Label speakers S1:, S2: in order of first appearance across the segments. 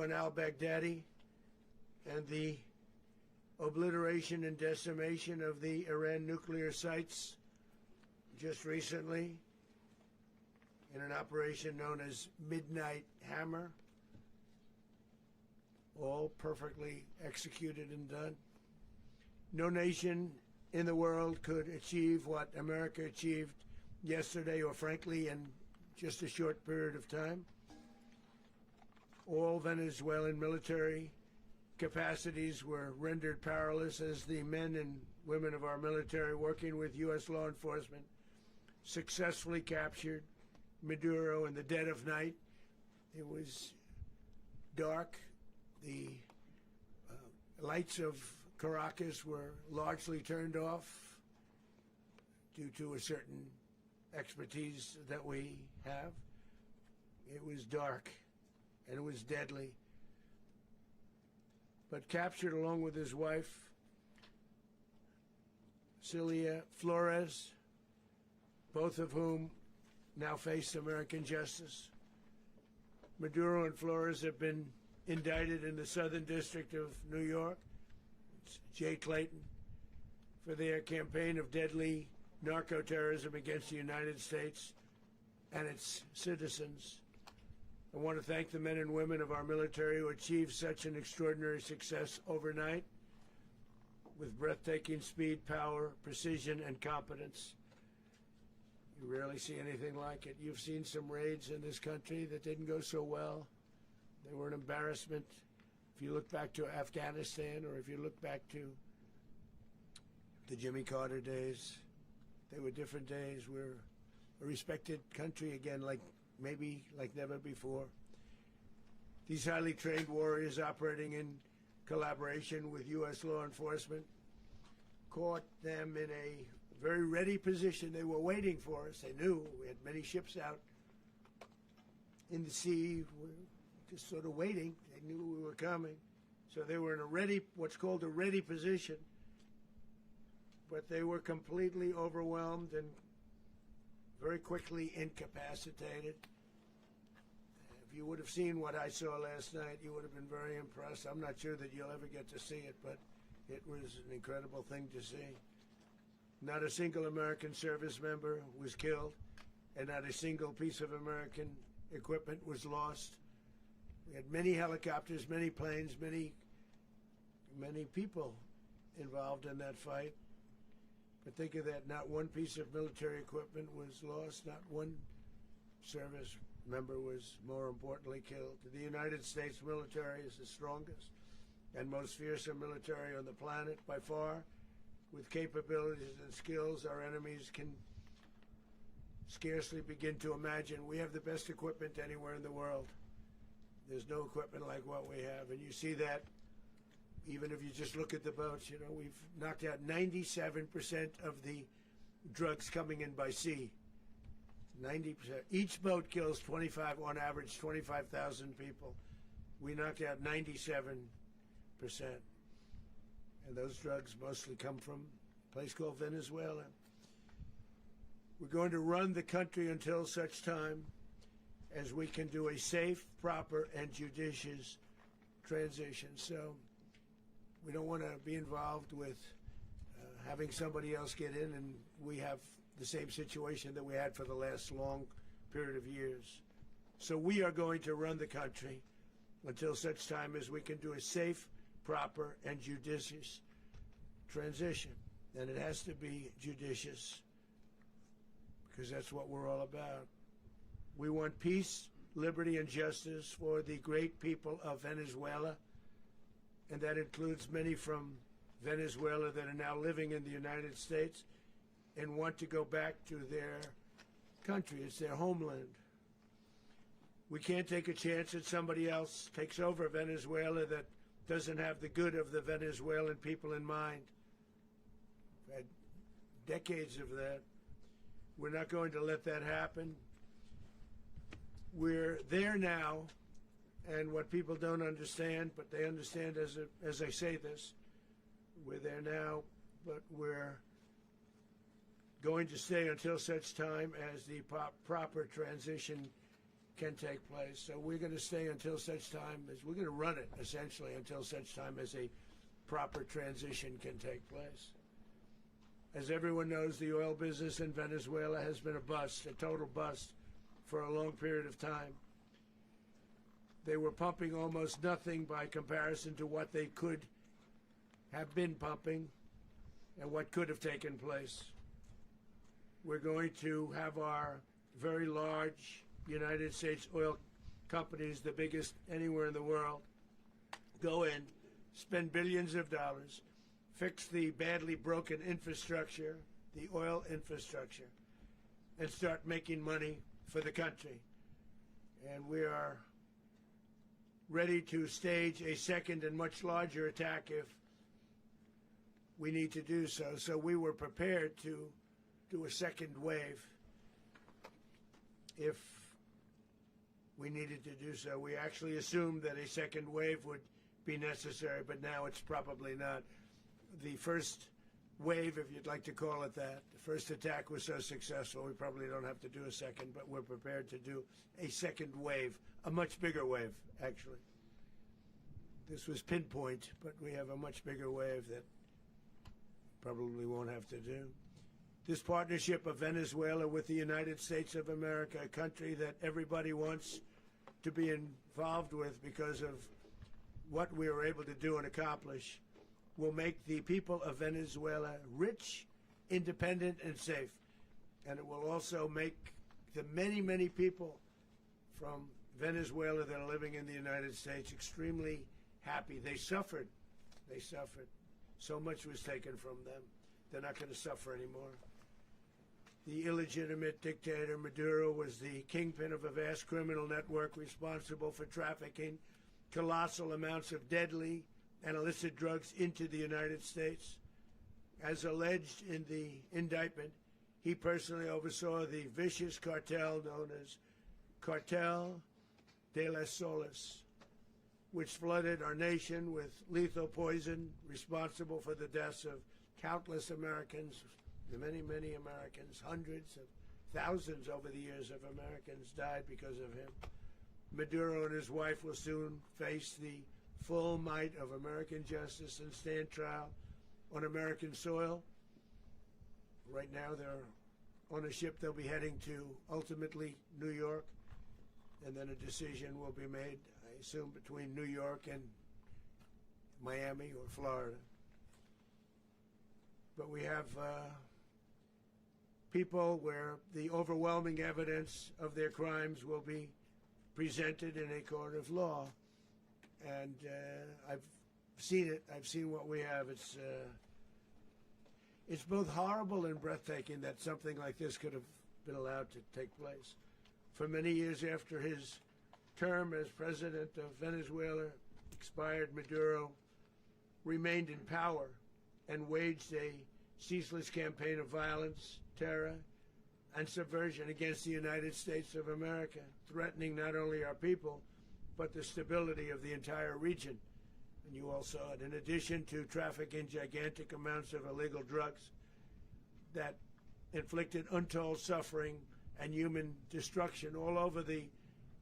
S1: on al-Baghdadi and the obliteration and decimation of the Iran nuclear sites just recently in an operation known as Midnight Hammer, all perfectly executed and done. No nation in the world could achieve what America achieved yesterday, or frankly in just a short period of time. All Venezuelan military capacities were rendered powerless as the men and women of our military, working with U.S. law enforcement, successfully captured Maduro in the dead of night. It was dark. The lights of Caracas were largely turned off due to a certain expertise that we have. It was dark and it was deadly. But captured along with his wife, Celia Flores, both of whom now face American justice. Maduro and Flores have been indicted in the Southern District of New York. It's Jay Clayton, for their campaign of deadly narco-terrorism against the United States and its citizens. I want to thank the men and women of our military who achieved such an extraordinary success overnight with breathtaking speed, power, precision, and competence. You rarely see anything like it. You've seen some raids in this country that didn't go so well. They were an embarrassment. If you look back to Afghanistan, or if you look back to the Jimmy Carter days, they were different days. We're a respected country again, maybe like never before. These highly trained warriors, operating in collaboration with U.S. law enforcement, caught them in a very ready position. They were waiting for us. They knew we had many ships out in the sea. We're just sort of waiting. They knew we were coming. So they were in a what's called a ready position. But they were completely overwhelmed and very quickly incapacitated. If you would have seen what I saw last night, you would have been very impressed. I'm not sure that you'll ever get to see it, but it was an incredible thing to see. Not a single American service member was killed, and not a single piece of American equipment was lost. We had many helicopters, many planes, many people involved in that fight. But think of that, not one piece of military equipment was lost, not one service member was, more importantly, killed. The United States military is the strongest and most fearsome military on the planet by far, with capabilities and skills our enemies can scarcely begin to imagine. We have the best equipment anywhere in the world. There's no equipment like what we have, and you see that even if you just look at the boats. You know, we've knocked out 97% of the drugs coming in by sea. 90%. Each boat kills on average 25,000 people. We knocked out 97%. And those drugs mostly come from a place called Venezuela. We're going to run the country until such time as we can do a safe, proper, and judicious transition. So we don't want to be involved with having somebody else get in and we have the same situation that we had for the last long period of years. So we are going to run the country until such time as we can do a safe, proper, and judicious transition. And it has to be judicious, because that's what we're all about. We want peace, liberty, and justice for the great people of Venezuela, and that includes many from Venezuela that are now living in the United States and want to go back to their country. It's their homeland. We can't take a chance that somebody else takes over Venezuela that doesn't have the good of the Venezuelan people in mind. We've had decades of that. We're not going to let that happen. We're there now, and what people don't understand, but they understand as I say this, we're there now, but we're going to stay until such time as the proper transition can take place. So we're going to stay until such time as we're going to run it, essentially, until such time as a proper transition can take place. As everyone knows, the oil business in Venezuela has been a bust, a total bust, for a long period of time. They were pumping almost nothing by comparison to what they could have been pumping and what could have taken place. We're going to have our very large United States oil companies, the biggest anywhere in the world, go in, spend billions of dollars, fix the badly broken infrastructure, the oil infrastructure, and start making money for the country. And we are ready to stage a second and much larger attack if we need to do so. So we were prepared to do a second wave if we needed to do so. We actually assumed that a second wave would be necessary, but now it's probably not. The first wave, if you'd like to call it that, the first attack was so successful, we probably don't have to do a second, but we're prepared to do a second wave, a much bigger wave, actually. This was pinpoint, but we have a much bigger wave that probably won't have to do. This partnership of Venezuela with the United States of America, a country that everybody wants to be involved with because of what we were able to do and accomplish, will make the people of Venezuela rich, independent, and safe. And it will also make the many, many people from Venezuela that are living in the United States extremely happy. They suffered. They suffered. So much was taken from them. They're not going to suffer anymore. The illegitimate dictator Maduro was the kingpin of a vast criminal network responsible for trafficking colossal amounts of deadly and illicit drugs into the United States. As alleged in the indictment, he personally oversaw the vicious cartel known as Cartel de las Solas, which flooded our nation with lethal poison, responsible for the deaths of countless Americans, many, many Americans. Hundreds of thousands over the years of Americans died because of him. Maduro and his wife will soon face the full might of American justice and stand trial on American soil. Right now they're on a ship. They'll be heading to ultimately New York, and then a decision will be made, I assume, between New York and Miami or Florida. But we have people where the overwhelming evidence of their crimes will be presented in a court of law. And I've seen it. I've seen what we have. It's both horrible and breathtaking that something like this could have been allowed to take place. For many years after his term as president of Venezuela expired, Maduro remained in power and waged a ceaseless campaign of violence, terror, and subversion against the United States of America, threatening not only our people, but the stability of the entire region. And you all saw it. In addition to trafficking gigantic amounts of illegal drugs that inflicted untold suffering and human destruction all over the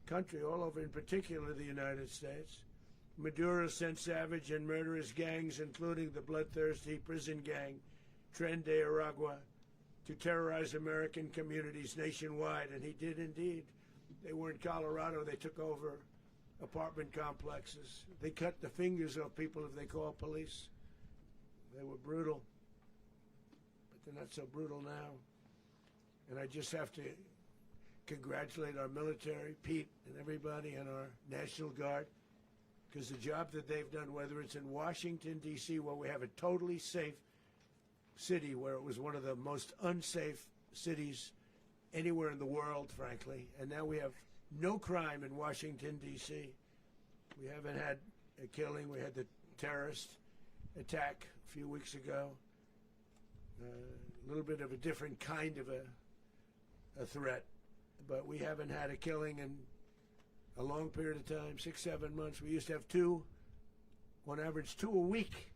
S1: country, all over in particular the United States, Maduro sent savage and murderous gangs, including the bloodthirsty prison gang Tren de Aragua, to terrorize American communities nationwide. And he did indeed. They were in Colorado. They took over apartment complexes. They cut the fingers off people if they call police. They were brutal, but they're not so brutal now. And I just have to congratulate our military, Pete and everybody, and our National Guard, because the job that they've done, whether it's in Washington, D.C., where we have a totally safe city, where it was one of the most unsafe cities anywhere in the world, frankly, and now we have no crime in Washington, D.C. We haven't had a killing. We had the terrorist attack a few weeks ago. A little bit of a different kind of a threat, but we haven't had a killing in a long period of time, 6-7 months. We used to have two, on average, 2 a week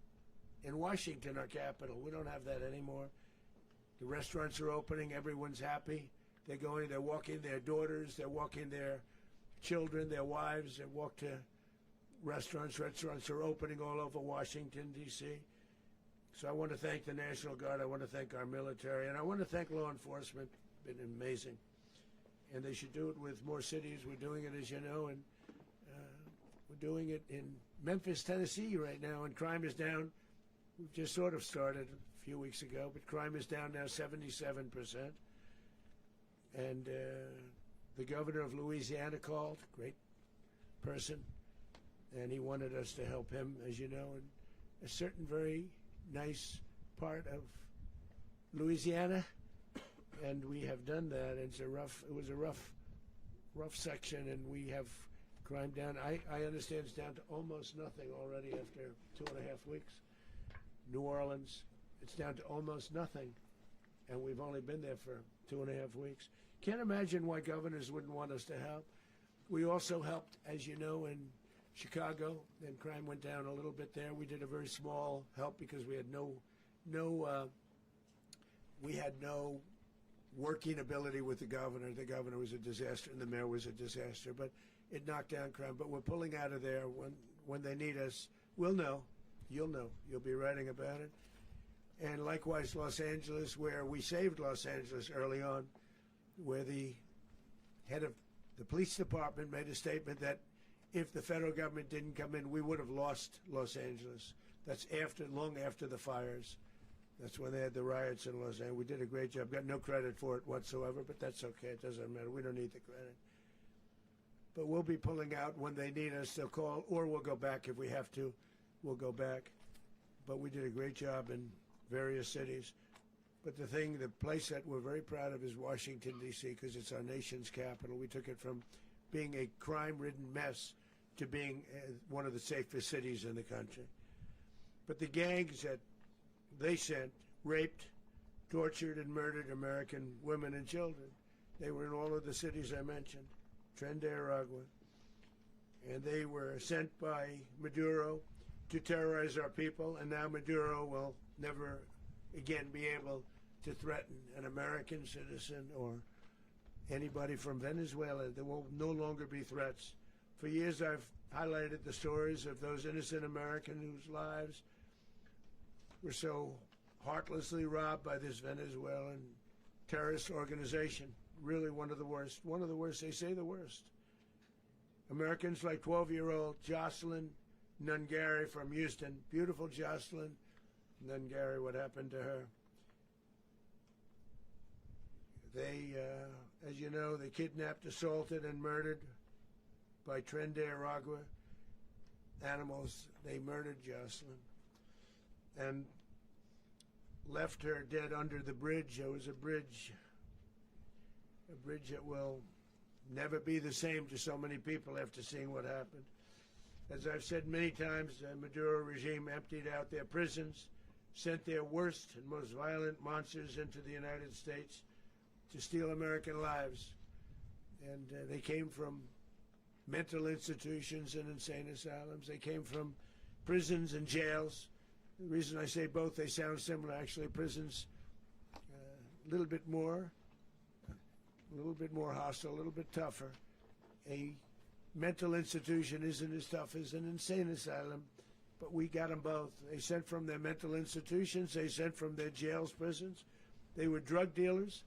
S1: in Washington, our capital. We don't have that anymore. The restaurants are opening. Everyone's happy. They're going, they're walking their daughters, they're walking their children, their wives, that walk to restaurants. Restaurants are opening all over Washington, D.C. So I want to thank the National Guard. I want to thank our military. And I want to thank law enforcement. It's been amazing. And they should do it with more cities. We're doing it, as you know, and we're doing it in Memphis, Tennessee right now, and crime is down. We've just sort of started a few weeks ago, but crime is down now 77%. And the governor of Louisiana called, great person, and he wanted us to help him, as you know, in a certain very nice part of Louisiana, and we have done that. It was a rough section, and we have crime down. I understand it's down to almost nothing already after 2.5 weeks. New Orleans, it's down to almost nothing, and we've only been there for 2.5 weeks. Can't imagine why governors wouldn't want us to help. We also helped, as you know, in Chicago, and crime went down a little bit there. We did a very small help because we had no working ability with the governor. The governor was a disaster, and the mayor was a disaster. But it knocked down crime. But we're pulling out of there when they need us. We'll know. You'll know. You'll be writing about it. And likewise, Los Angeles, where we saved Los Angeles early on, where the head of the police department made a statement that if the federal government didn't come in, we would have lost Los Angeles. That's long after the fires. That's when they had the riots in Los Angeles. We did a great job. Got no credit for it whatsoever, but that's okay. It doesn't matter. We don't need the credit. But we'll be pulling out when they need us. They'll call, or we'll go back if we have to. We'll go back. But we did a great job in various cities. But the place that we're very proud of is Washington, D.C., because it's our nation's capital. We took it from being a crime-ridden mess to being one of the safest cities in the country. But the gangs that they sent raped, tortured, and murdered American women and children. They were in all of the cities I mentioned, Aragua. And they were sent by Maduro to terrorize our people, and now Maduro will never again be able to threaten an American citizen or anybody from Venezuela. There will no longer be threats. For years I've highlighted the stories of those innocent Americans whose lives were so heartlessly robbed by this Venezuelan terrorist organization. Really one of the worst. One of the worst, they say the worst. Americans like 12-year-old Jocelyn Nungary from Houston. Beautiful Jocelyn Nungary, what happened to her? They, as you know, they kidnapped, assaulted, and murdered by Aragua animals. They murdered Jocelyn and left her dead under the bridge. There was a bridge that will never be the same to so many people after seeing what happened. As I've said many times, the Maduro regime emptied out their prisons, sent their worst and most violent monsters into the United States to steal American lives. And they came from mental institutions and insane asylums. They came from prisons and jails. The reason I say both, they sound similar. Actually, prisons, a little bit more hostile, a little bit tougher. A mental institution isn't as tough as an insane asylum, but we got them both. They sent from their mental institutions. They sent from their jails, prisons. They were drug dealers.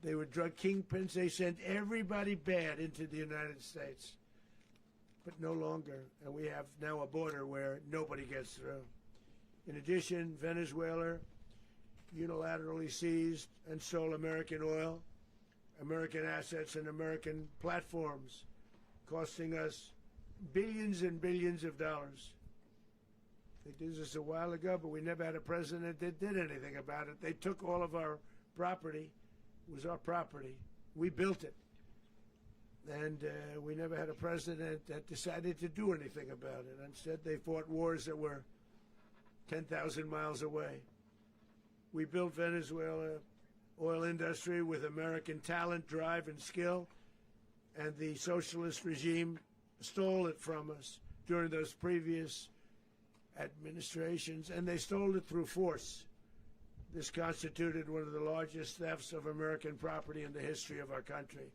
S1: They were drug kingpins. They sent everybody bad into the United States, but no longer. And we have now a border where nobody gets through. In addition, Venezuela unilaterally seized and stole American oil, American assets, and American platforms, costing us billions and billions of dollars. They did this a while ago, but we never had a president that did anything about it. They took all of our property. It was our property. We built it. And we never had a president that decided to do anything about it. Instead, they fought wars that were 10,000 miles away. We built Venezuela oil industry with American talent, drive, and skill, and the socialist regime stole it from us during those previous administrations, and they stole it through force. This constituted one of the largest thefts of American property in the history of our country.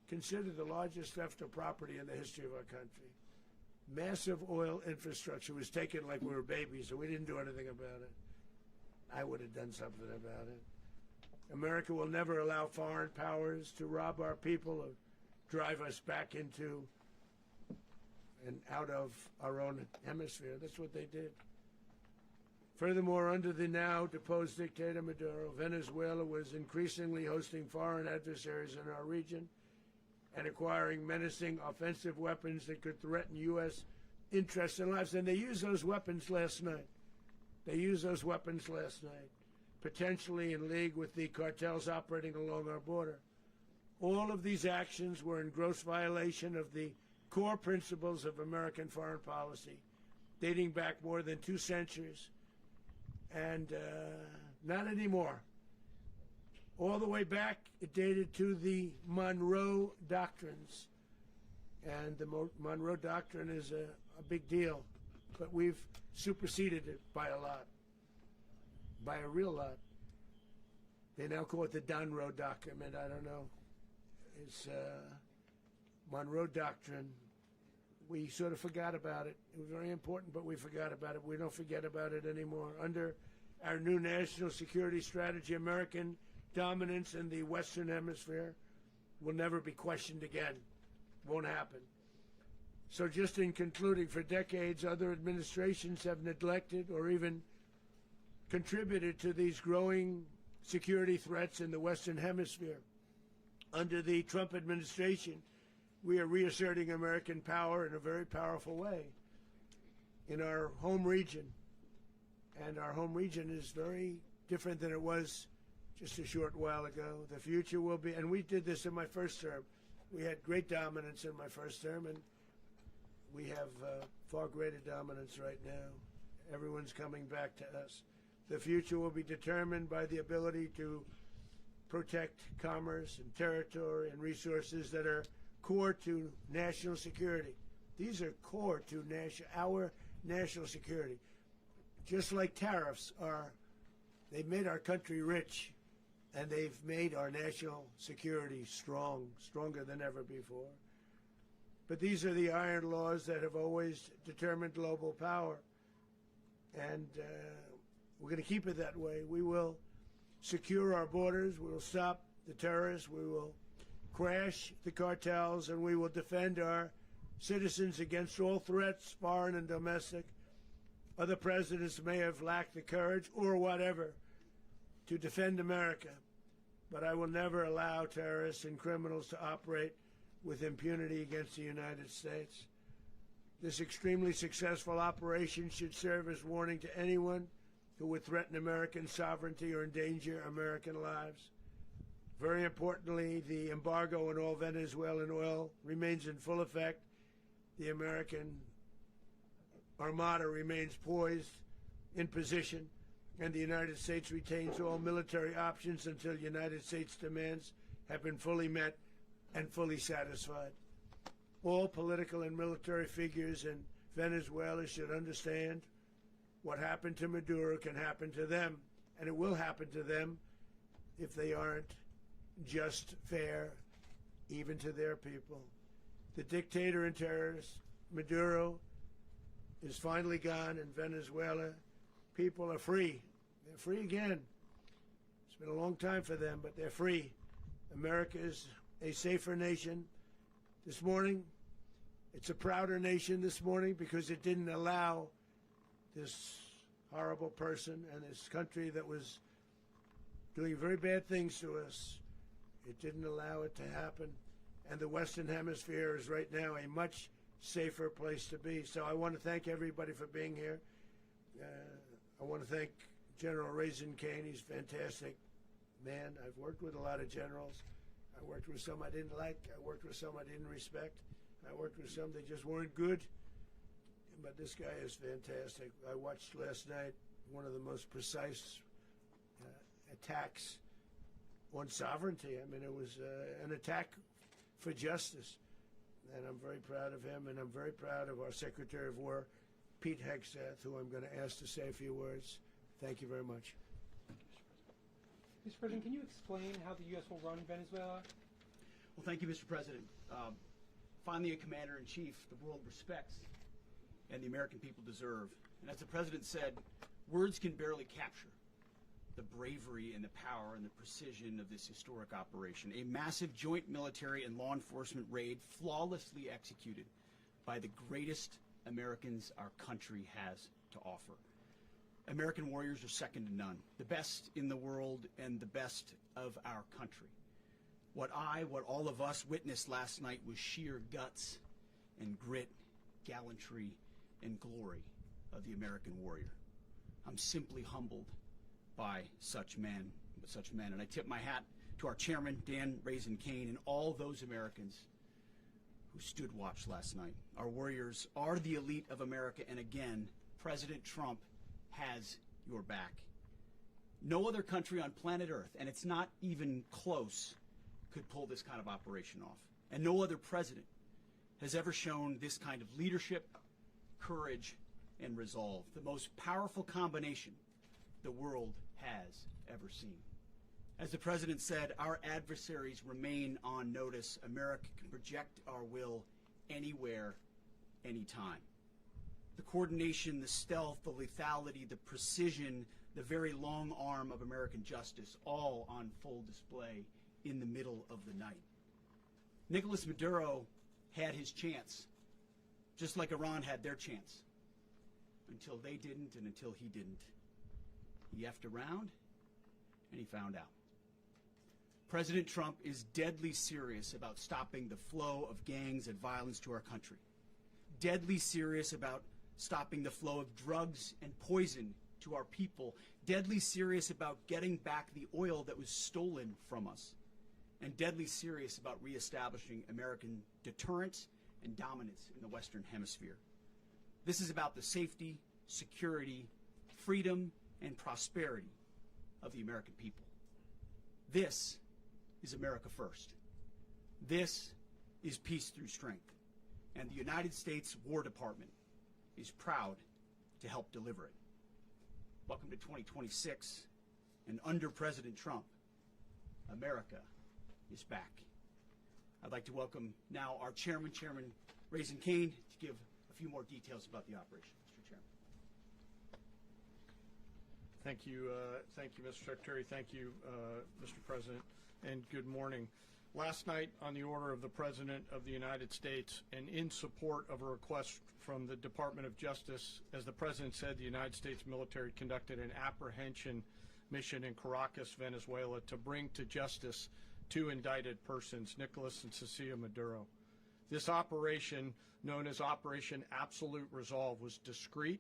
S1: considered the largest theft of property in the history of our country. Massive oil infrastructure was taken like we were babies, and we didn't do anything about it. I would have done something about it. America will never allow foreign powers to rob our people or drive us back into and out of our own hemisphere. That's what they did. Furthermore, under the now deposed dictator Maduro, Venezuela was increasingly hosting foreign adversaries in our region and acquiring menacing offensive weapons that could threaten U.S. interests and lives. And they used those weapons last night. Potentially in league with the cartels operating along our border. All of these actions were in gross violation of the core principles of American foreign policy, dating back more than 2 centuries. And not anymore. All the way back, it dated to the Monroe Doctrines. And the Monroe Doctrine is a big deal. But we've superseded it by a lot. By a real lot. They now call it the Monroe Document. I don't know. It's Monroe Doctrine. We sort of forgot about it. It was very important, but we forgot about it. We don't forget about it anymore. Under our new national security strategy, American dominance in the Western Hemisphere will never be questioned again. Won't happen. So just in concluding, for decades, other administrations have neglected or even contributed to these growing security threats in the Western Hemisphere. Under the Trump administration, we are reasserting American power in a very powerful way in our home region. And our home region is very different than it was just a short while ago. The future will be, and we did this in my first term. We had great dominance in my first term, and we have far greater dominance right now. Everyone's coming back to us. The future will be determined by the ability to protect commerce and territory and resources that are core to national security. These are core to our national security. Just like tariffs are, they've made our country rich, and they've made our national security strong, stronger than ever before. But these are the iron laws that have always determined global power, and we're going to keep it that way. We will secure our borders, we will stop the terrorists, we will crash the cartels, and we will defend our citizens against all threats, foreign and domestic. Other presidents may have lacked the courage or whatever to defend America, but I will never allow terrorists and criminals to operate with impunity against the United States. This extremely successful operation should serve as warning to anyone who would threaten American sovereignty or endanger American lives. Very importantly, the embargo on all Venezuelan oil remains in full effect. The American Armada remains poised in position, and the United States retains all military options until United States demands have been fully met and fully satisfied. All political and military figures in Venezuela should understand what happened to Maduro can happen to them, and it will happen to them if they aren't just, fair, even to their people. The dictator and terrorist, Maduro, is finally gone in Venezuela. People are free. They're free again. It's been a long time for them, but they're free. America is a safer nation this morning. It's a prouder nation this morning because it didn't allow this horrible person and this country that was doing very bad things to us. It didn't allow it to happen. And the Western Hemisphere is right now a much safer place to be. So I want to thank everybody for being here. I want to thank General Raisin Kane. He's a fantastic man. I've worked with a lot of generals. I worked with some I didn't like. I worked with some I didn't respect. I worked with some that just weren't good. But this guy is fantastic. I watched last night one of the most precise attacks on sovereignty. I mean, it was an attack for justice. And I'm very proud of him, and I'm very proud of our Secretary of War, Pete Hegseth, who I'm going to ask to say a few words. Thank you very much.
S2: Mr. President, can you explain how the U.S. will run Venezuela? Well, thank you, Mr. President. Finally, a commander-in-chief the world respects and the American people deserve. And as the President said, words can barely capture the bravery and the power and the precision of this historic operation. A massive joint military and law enforcement raid flawlessly executed by the greatest Americans our country has to offer. American warriors are second to none, the best in the world and the best of our country. What all of us witnessed last night was sheer guts and grit, gallantry, and glory of the American warrior. I'm simply humbled by such men, and I tip my hat to our chairman, Dan Raisin Kane, and all those Americans who stood watch last night. Our warriors are the elite of America, and again, President Trump has your back. No other country on planet Earth, and it's not even close, could pull this kind of operation off. And no other president has ever shown this kind of leadership, courage, and resolve. The most powerful combination the world has ever seen. As the President said, our adversaries remain on notice. America can project our will anywhere, anytime. The coordination, the stealth, the lethality, the precision, the very long arm of American justice, all on full display in the middle of the night. Nicolás Maduro had his chance, just like Iran had their chance, until they didn't and until he didn't. He effed around and he found out. President Trump is deadly serious about stopping the flow of gangs and violence to our country. Deadly serious about stopping the flow of drugs and poison to our people. Deadly serious about getting back the oil that was stolen from us. And deadly serious about reestablishing American deterrence and dominance in the Western Hemisphere. This is about the safety, security, freedom, and prosperity of the American people. This is America first. This is peace through strength. And the United States War Department is proud to help deliver it. Welcome to 2026, and under President Trump, America is back. I'd like to welcome now our chairman, Chairman Raisin Kane, to give a few more details about the operation. Mr. Chairman.
S3: Thank you, Mr. Secretary. Thank you, Mr. President, and good morning. Last night, on the order of the President of the United States and in support of a request from the Department of Justice, as the President said, the United States military conducted an apprehension mission in Caracas, Venezuela, to bring to justice two indicted persons, Nicolás and Cecilia Maduro. This operation, known as Operation Absolute Resolve, was discreet,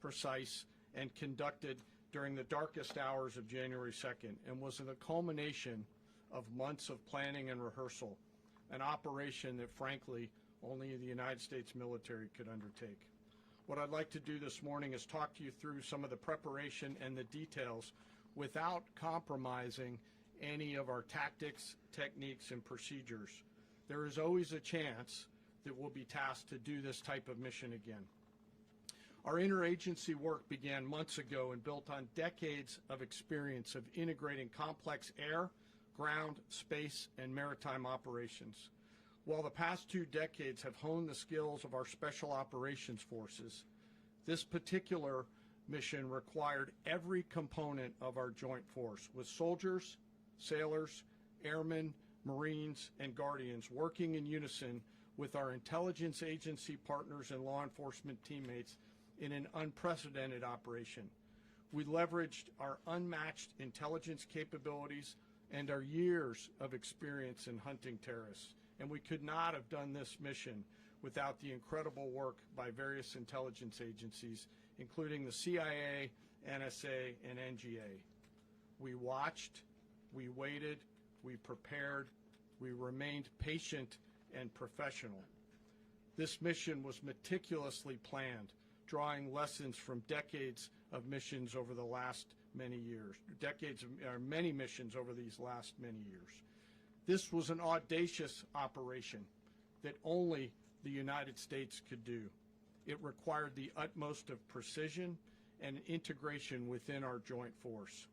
S3: precise, and conducted during the darkest hours of January 2nd and was the culmination of months of planning and rehearsal, an operation that, frankly, only the United States military could undertake. What I'd like to do this morning is talk to you through some of the preparation and the details without compromising any of our tactics, techniques, and procedures. There is always a chance that we'll be tasked to do this type of mission again. Our interagency work began months ago and built on decades of experience of integrating complex air, ground, space, and maritime operations. While the past 2 decades have honed the skills of our special operations forces, this particular mission required every component of our joint force, with soldiers, sailors, airmen, Marines, and Guardians working in unison with our intelligence agency partners and law enforcement teammates in an unprecedented operation. We leveraged our unmatched intelligence capabilities and our years of experience in hunting terrorists, and we could not have done this mission without the incredible work by various intelligence agencies, including the CIA, NSA, and NGA. We watched, we waited, we prepared, we remained patient and professional. This mission was meticulously planned, drawing lessons from decades of missions over the last many years, many missions over these last many years. This was an audacious operation that only the United States could do. It required the utmost of precision and integration within our joint force.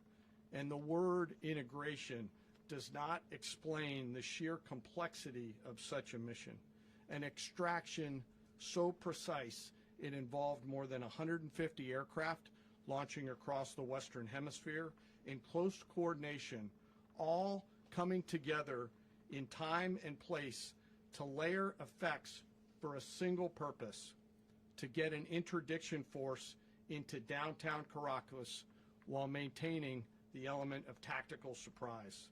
S3: And the word integration does not explain the sheer complexity of such a mission. An extraction so precise it involved more than 150 aircraft launching across the Western Hemisphere in close coordination, all coming together in time and place to layer effects for a single purpose: to get an interdiction force into downtown Caracas while maintaining the element of tactical surprise.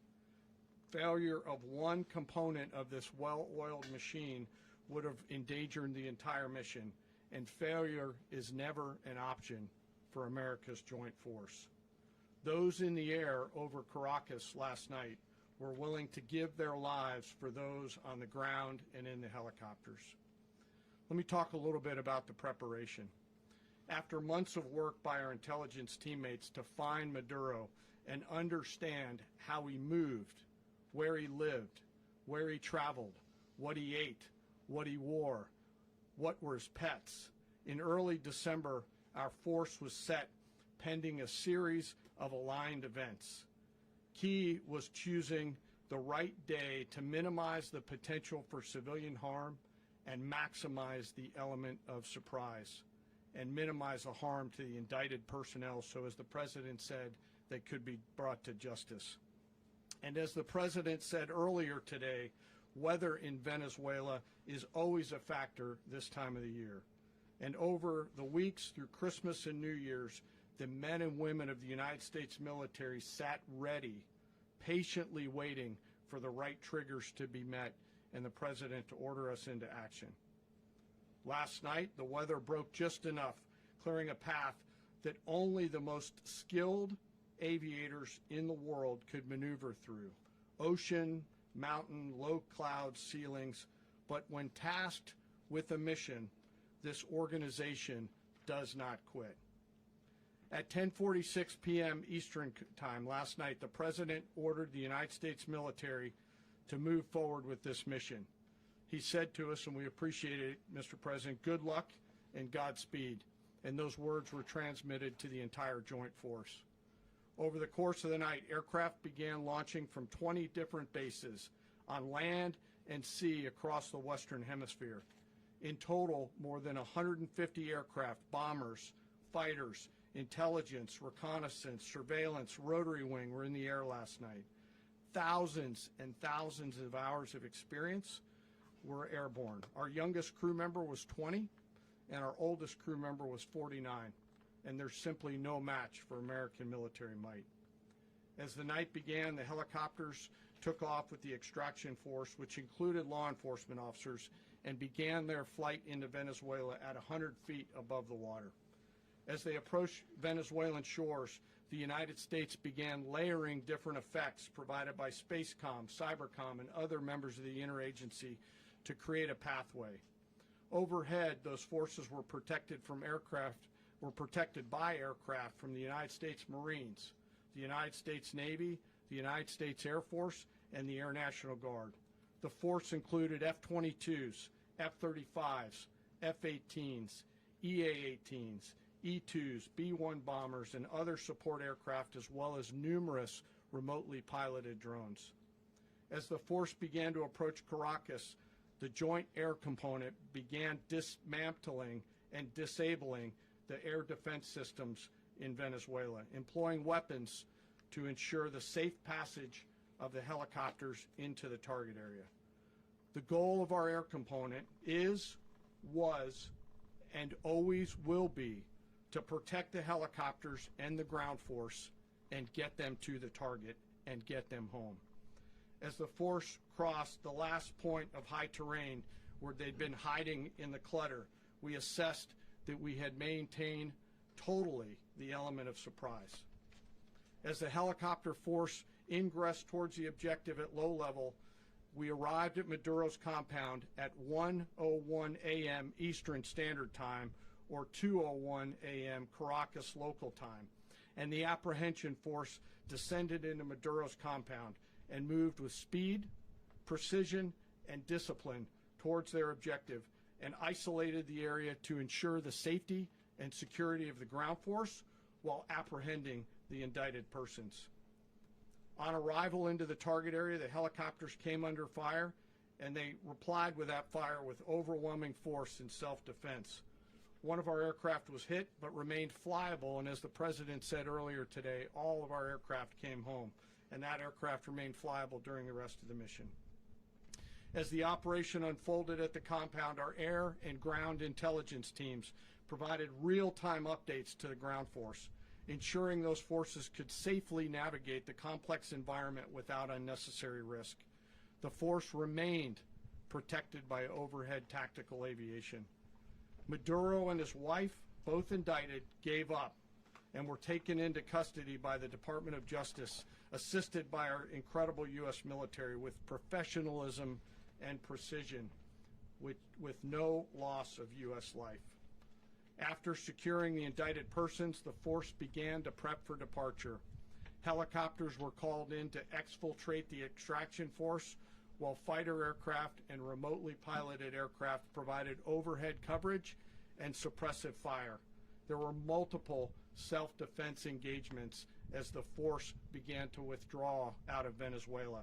S3: Failure of one component of this well-oiled machine would have endangered the entire mission, and failure is never an option for America's joint force. Those in the air over Caracas last night were willing to give their lives for those on the ground and in the helicopters. Let me talk a little bit about the preparation. After months of work by our intelligence teammates to find Maduro and understand how he moved, where he lived, where he traveled, what he ate, what he wore, what were his pets, in early December, our force was set pending a series of aligned events. Key was choosing the right day to minimize the potential for civilian harm and maximize the element of surprise, and minimize the harm to the indicted personnel, so as the President said, they could be brought to justice. And as the President said earlier today, weather in Venezuela is always a factor this time of the year. And over the weeks through Christmas and New Year's, the men and women of the United States military sat ready, patiently waiting for the right triggers to be met and the President to order us into action. Last night, the weather broke just enough, clearing a path that only the most skilled aviators in the world could maneuver through. Ocean, mountain, low cloud ceilings, but when tasked with a mission, this organization does not quit. At 10:46 p.m. Eastern Time last night, the President ordered the United States military to move forward with this mission. He said to us, and we appreciate it, Mr. President, good luck and Godspeed. And those words were transmitted to the entire joint force. Over the course of the night, aircraft began launching from 20 different bases on land and sea across the Western Hemisphere. In total, more than 150 aircraft, bombers, fighters, intelligence, reconnaissance, surveillance, rotary wing were in the air last night. Thousands and thousands of hours of experience were airborne. Our youngest crew member was 20, and our oldest crew member was 49, and there's simply no match for American military might. As the night began, the helicopters took off with the extraction force, which included law enforcement officers, and began their flight into Venezuela at 100 feet above the water. As they approached Venezuelan shores, the United States began layering different effects provided by Spacecom, Cybercom, and other members of the interagency to create a pathway. Overhead, those forces were protected by aircraft from the United States Marines, the United States Navy, the United States Air Force, and the Air National Guard. The force included F-22s, F-35s, F-18s, EA-18s, E-2s, B-1 bombers, and other support aircraft, as well as numerous remotely piloted drones. As the force began to approach Caracas, the Joint Air Component began dismantling and disabling the air defense systems in Venezuela, employing weapons to ensure the safe passage of the helicopters into the target area. The goal of our air component is, was, and always will be to protect the helicopters and the ground force and get them to the target and get them home. As the force crossed the last point of high terrain where they'd been hiding in the clutter, we assessed that we had maintained totally the element of surprise. As the helicopter force ingressed towards the objective at low level, we arrived at Maduro's compound at 1:01 a.m. Eastern Standard Time, or 2:01 a.m. Caracas local time, and the apprehension force descended into Maduro's compound and moved with speed, precision, and discipline towards their objective, and isolated the area to ensure the safety and security of the ground force while apprehending the indicted persons. On arrival into the target area, the helicopters came under fire, and they replied with that fire with overwhelming force in self-defense. One of our aircraft was hit but remained flyable, and as the President said earlier today, all of our aircraft came home, and that aircraft remained flyable during the rest of the mission. As the operation unfolded at the compound, our air and ground intelligence teams provided real-time updates to the ground force, ensuring those forces could safely navigate the complex environment without unnecessary risk. The force remained protected by overhead tactical aviation. Maduro and his wife, both indicted, gave up and were taken into custody by the Department of Justice, assisted by our incredible U.S. military with professionalism and precision, with no loss of U.S. life. After securing the indicted persons, the force began to prep for departure. Helicopters were called in to exfiltrate the extraction force, while fighter aircraft and remotely piloted aircraft provided overhead coverage and suppressive fire. There were multiple self-defense engagements as the force began to withdraw out of Venezuela.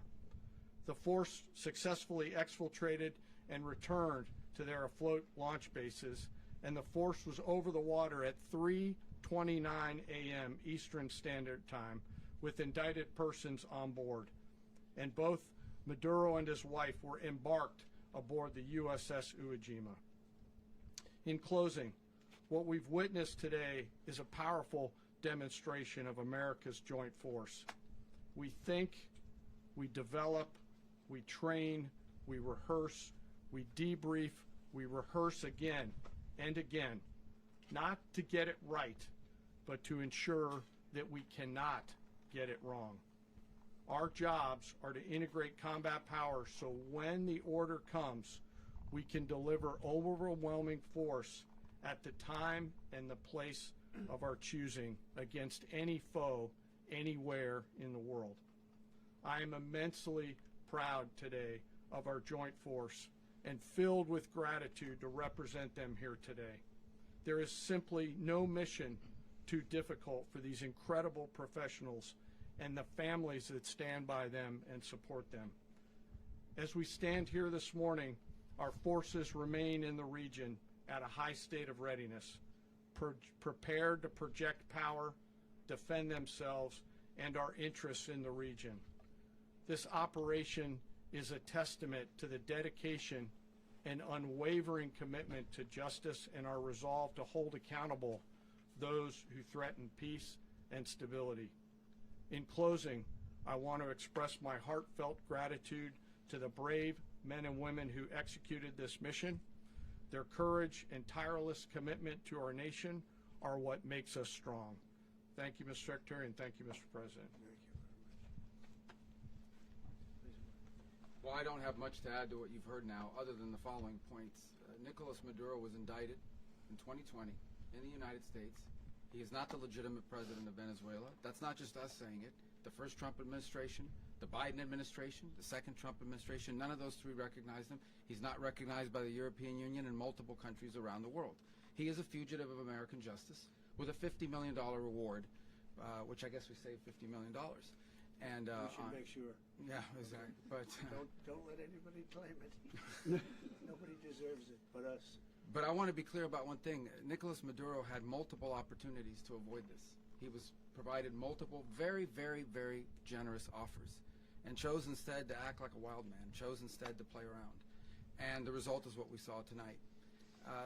S3: The force successfully exfiltrated and returned to their afloat launch bases, and the force was over the water at 3:29 a.m. Eastern Standard Time with indicted persons on board. And both Maduro and his wife were embarked aboard the USS Iwo Jima. In closing, what we've witnessed today is a powerful demonstration of America's joint force. We think, we develop, we train, we rehearse, we debrief, we rehearse again and again, not to get it right, but to ensure that we cannot get it wrong. Our jobs are to integrate combat power so when the order comes, we can deliver overwhelming force at the time and the place of our choosing against any foe anywhere in the world. I am immensely proud today of our joint force and filled with gratitude to represent them here today. There is simply no mission too difficult for these incredible professionals and the families that stand by them and support them. As we stand here this morning, our forces remain in the region at a high state of readiness, prepared to project power, defend themselves, and our interests in the region. This operation is a testament to the dedication and unwavering commitment to justice and our resolve to hold accountable those who threaten peace and stability. In closing, I want to express my heartfelt gratitude to the brave men and women who executed this mission. Their courage and tireless commitment to our nation are what makes us strong. Thank you, Mr. Secretary, and thank you, Mr. President.
S4: Well, I don't have much to add to what you've heard now, other than the following points. Nicolás Maduro was indicted in 2020 in the United States. He is not the legitimate president of Venezuela. That's not just us saying it. The first Trump administration, the Biden administration, the second Trump administration, none of those three recognized him. He's not recognized by the European Union and multiple countries around the world. He is a fugitive of American justice with a $50 million reward, which I guess we saved $50 million. And
S1: We should make sure.
S4: yeah, exactly. But
S1: Don't let anybody claim it. Nobody deserves it but us.
S4: But I want to be clear about one thing. Nicolás Maduro had multiple opportunities to avoid this. He was provided multiple very, very, very generous offers and chose instead to act like a wild man, chose instead to play around. And the result is what we saw tonight.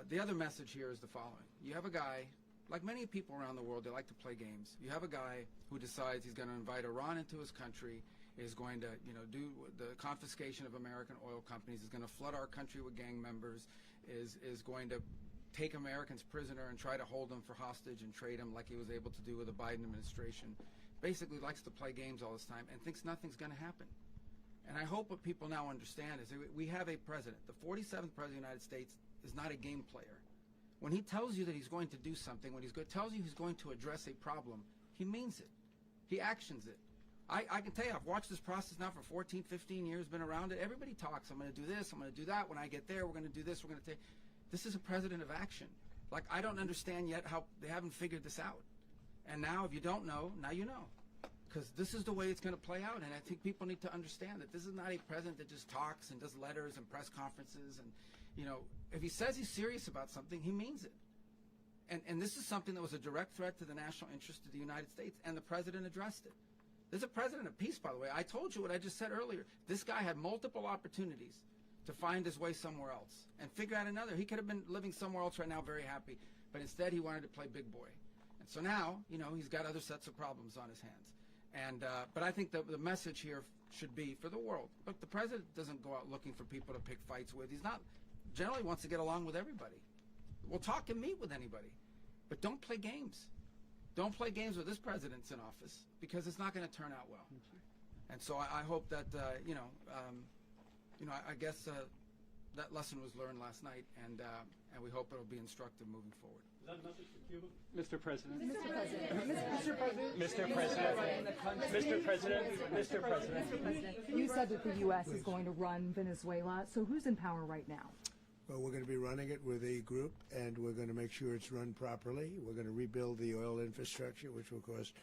S4: The other message here is the following. You have a guy, like many people around the world, they like to play games. You have a guy who decides he's going to invite Iran into his country, is going to, do the confiscation of American oil companies, is going to flood our country with gang members, is going to take Americans prisoner and try to hold them for hostage and trade them like he was able to do with the Biden administration. Basically likes to play games all this time and thinks nothing's going to happen. And I hope what people now understand is that we have a president. The 47th president of the United States is not a game player. When he tells you that he's going to do something, when tells you he's going to address a problem, he means it. He actions it. I can tell you, I've watched this process now for 14, 15 years, been around it. Everybody talks. I'm going to do this. I'm going to do that. When I get there, we're going to do this. We're going to take. This is a president of action. Like, I don't understand yet how they haven't figured this out. And now, if you don't know, now you know. because this is the way it's going to play out. And I think people need to understand that this is not a president that just talks and does letters and press conferences. And, you know, if he says he's serious about something, he means it. And this is something that was a direct threat to the national interest of the United States, and the president addressed it. There's a president of peace, by the way. I told you what I just said earlier. This guy had multiple opportunities to find his way somewhere else and figure out another. He could have been living somewhere else right now very happy, but instead he wanted to play big boy. And so now, you know, he's got other sets of problems on his hands. And but I think the message here should be for the world. Look, the president doesn't go out looking for people to pick fights with. He's not, generally wants to get along with everybody. We'll talk and meet with anybody. But don't play games. Don't play games with this president's in office, because it's not going to turn out well. And so I hope that, I guess that lesson was learned last night, and we hope it'll be instructive moving forward.
S5: Is that a message for Cuba? Mr. President. Mr. President.
S6: You said that the U.S. is going to run Venezuela, so who's in power right now?
S1: Well, we're going to be running it with a group, and we're going to make sure it's run properly. We're going to rebuild the oil infrastructure, which will cost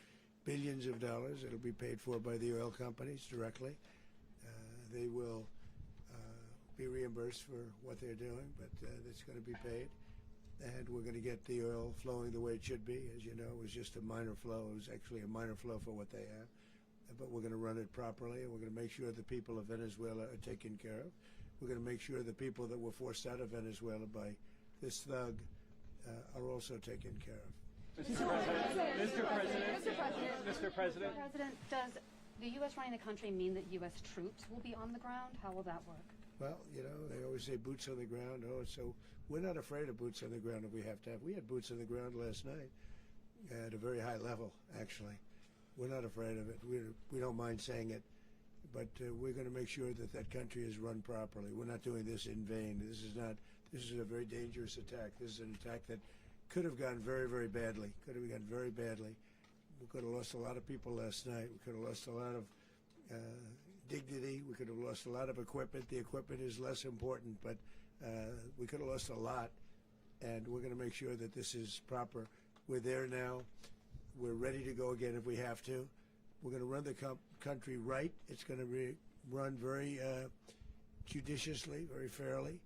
S1: billions of dollars. It'll be paid for by the oil companies directly. They will be reimbursed for what they're doing, but it's going to be paid. And we're going to get the oil flowing the way it should be. As you know, it was just a minor flow. It was actually a minor flow for what they have. But we're going to run it properly, and we're going to make sure the people of Venezuela are taken care of. We're going to make sure the people that were forced out of Venezuela by this thug are also taken care of.
S5: Mr. President.
S7: Does the U.S. running the country mean that U.S. troops will be on the ground? How will that work?
S1: Well, you know, they always say boots on the ground. Oh, so we're not afraid of boots on the ground if we have to have. We had boots on the ground last night at a very high level, actually. We're not afraid of it. We don't mind saying it. But we're going to make sure that that country is run properly. We're not doing this in vain. This is a very dangerous attack. This is an attack that could have gone very, very badly. Could have gone very badly. We could have lost a lot of people last night. We could have lost a lot of dignity. We could have lost a lot of equipment. The equipment is less important, but we could have lost a lot. And we're going to make sure that this is proper. We're there now. We're ready to go again if we have to. We're going to run the country right. It's going to be run very judiciously, very fairly.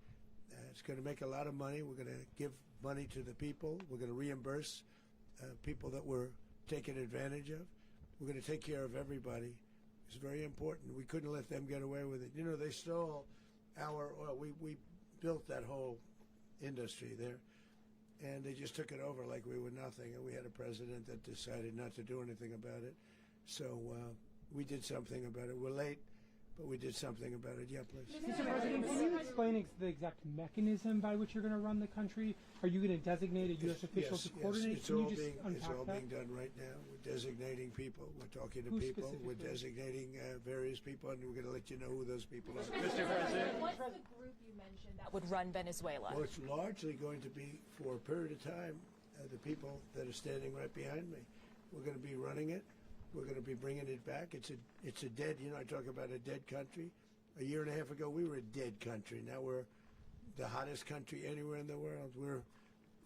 S1: It's going to make a lot of money. We're going to give money to the people. We're going to reimburse people that were taken advantage of. We're going to take care of everybody. It's very important. We couldn't let them get away with it. You know, they stole our oil. We built that whole industry there, and they just took it over like we were nothing. And we had a president that decided not to do anything about it. So we did something about it. We're late, but we did something about it. Yeah, please.
S8: Mr. President, can you explain the exact mechanism by which you're going to run the country? Are you going to designate a U.S. official to coordinate?
S1: It's
S8: Can
S1: all
S8: you just
S1: being
S8: unpack that?
S1: being done right now. We're designating people. We're talking to
S8: Who
S1: people. We're
S8: specifically?
S1: designating various people, and we're going to let you know who those people are.
S5: Mr. President.
S6: What's the group you mentioned that would run Venezuela?
S1: Well, it's largely going to be, for a period of time, the people that are standing right behind me. We're going to be running it. We're going to be bringing it back. It's a dead, you know, I talk about a dead country. A year and a half ago, we were a dead country. Now we're the hottest country anywhere in the world. We're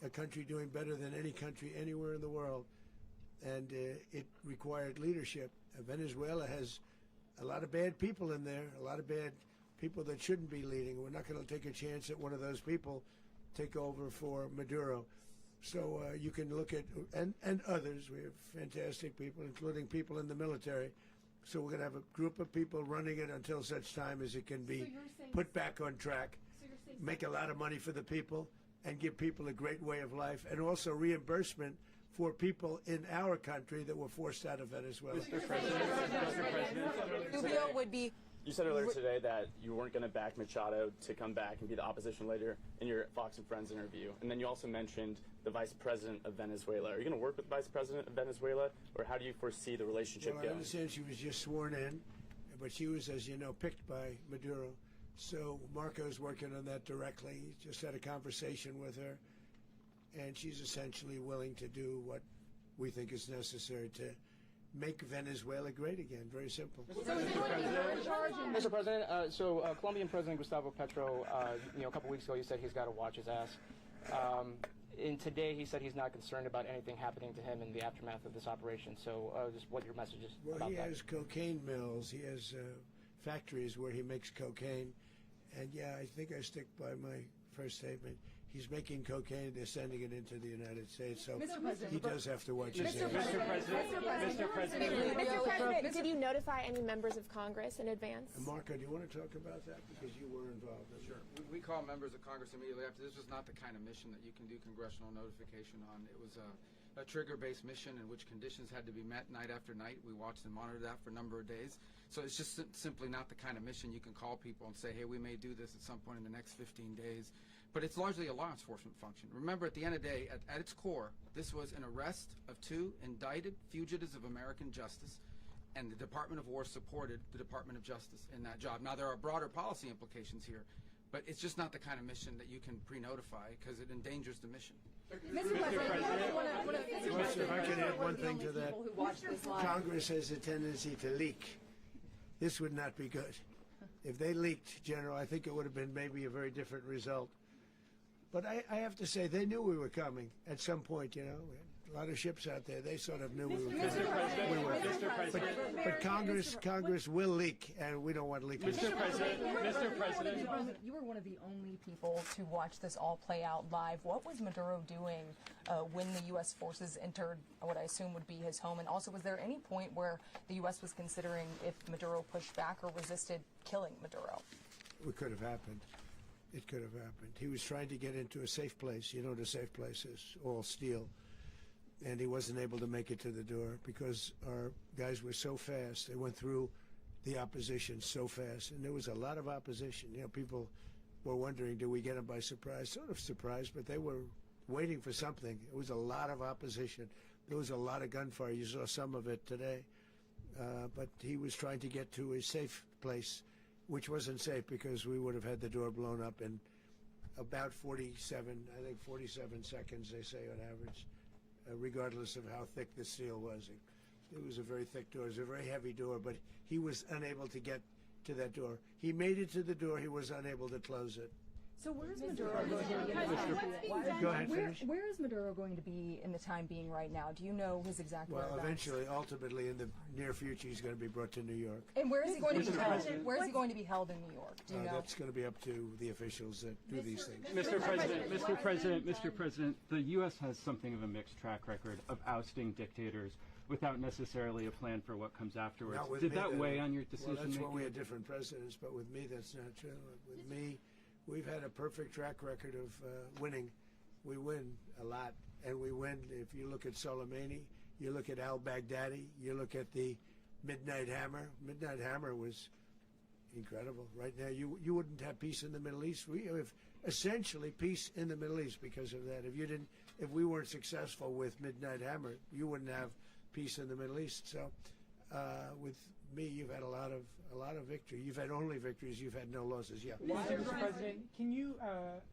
S1: a country doing better than any country anywhere in the world. And it required leadership. Venezuela has a lot of bad people in there, a lot of bad people that shouldn't be leading. We're not going to take a chance that one of those people take over for Maduro. So you can look at, and others, we have fantastic people, including people in the military. So we're going to have a group of people running it until such time as it can be put back on track, make a lot of money for the people, and give people a great way of life, and also reimbursement for people in our country that were forced out of Venezuela.
S5: Mr. President.
S6: Rubio would be.
S9: You said earlier today that you weren't going to back Machado to come back and be the opposition leader in your Fox and Friends interview. And then you also mentioned the vice president of Venezuela. Are you going to work with the vice president of Venezuela, or how do you foresee the relationship
S1: Well, I
S9: going?
S1: understand she was just sworn in, but she was, as you know, picked by Maduro. So Marco's working on that directly. He just had a conversation with her, and she's essentially willing to do what we think is necessary to make Venezuela great again. Very simple.
S10: Mr. President, Colombian President Gustavo Petro, a couple weeks ago, he said he's got to watch his ass. And today he said he's not concerned about anything happening to him in the aftermath of this operation. So just what your message is
S1: Well,
S10: about
S1: he
S10: that.
S1: has cocaine mills. He has factories where he makes cocaine. And yeah, I think I stick by my first statement. He's making cocaine. They're sending it into the United States. So he does have to watch his hands.
S5: Mr. President.
S11: Did you notify any members of Congress in advance?
S1: Marco, do you want to talk about that? Because you were involved in
S4: Sure. We call members of Congress immediately after. This was not the kind of mission that you can do congressional notification on. It was a trigger-based mission in which conditions had to be met night after night. We watched and monitored that for a number of days. So it's just simply not the kind of mission you can call people and say, hey, we may do this at some point in the next 15 days. But it's largely a law enforcement function. Remember, at the end of the day, at its core, this was an arrest of 2 indicted fugitives of American justice, and the Department of War supported the Department of Justice in that job. Now, there are broader policy implications here, but it's just not the kind of mission that you can pre-notify because it endangers the mission.
S1: Mr. President, if I can add one thing to that, Congress has a tendency to leak. This would not be good. If they leaked, General, I think it would have been maybe a very different result. But I have to say, they knew we were coming at some point, you know. A lot of ships out there, they sort of knew we were coming. But Congress will leak, and we don't want leakage.
S5: Mr. President.
S6: You were one of the only people to watch this all play out live. What was Maduro doing when the U.S. forces entered what I assume would be his home? And also, was there any point where the U.S. was considering if Maduro pushed back or resisted killing Maduro?
S1: It could have happened. It could have happened. He was trying to get into a safe place. You know what a safe place is, all steel. And he wasn't able to make it to the door because our guys were so fast. They went through the opposition so fast. And there was a lot of opposition. You know, people were wondering, do we get them by surprise? Sort of surprised, but they were waiting for something. It was a lot of opposition. There was a lot of gunfire. You saw some of it today. But he was trying to get to a safe place, which wasn't safe because we would have had the door blown up in about 47 seconds, they say on average, regardless of how thick the steel was. It was a very thick door. It was a very heavy door, but he was unable to get to that door. He made it to the door. He was unable to close it.
S6: So where is Maduro going to be?
S1: Go ahead, finish.
S6: Where is Maduro going to be in the time being right now? Do you know his exact whereabouts?
S1: Well, eventually, ultimately, in the near future, he's going to be brought to New York.
S6: And where is he going to be held? Where is he going to be held in New York? Do you know?
S1: That's going to be up to the officials that do these things.
S5: Mr. President, the U.S. has something of a mixed track record of ousting dictators without necessarily a plan for what comes afterwards. Did that weigh on your decision making?
S1: Well, that's when we had different presidents, but with me, that's not true. With me, we've had a perfect track record of winning. We win a lot, and we win. If you look at Soleimani, you look at al-Baghdadi, you look at the Midnight Hammer. Midnight Hammer was incredible. Right now, you wouldn't have peace in the Middle East. We have essentially peace in the Middle East because of that. If we weren't successful with Midnight Hammer, you wouldn't have peace in the Middle East. So, with me, you've had a lot of victory. You've had only victories. You've had no losses. Yeah.
S8: Mr. President, can you?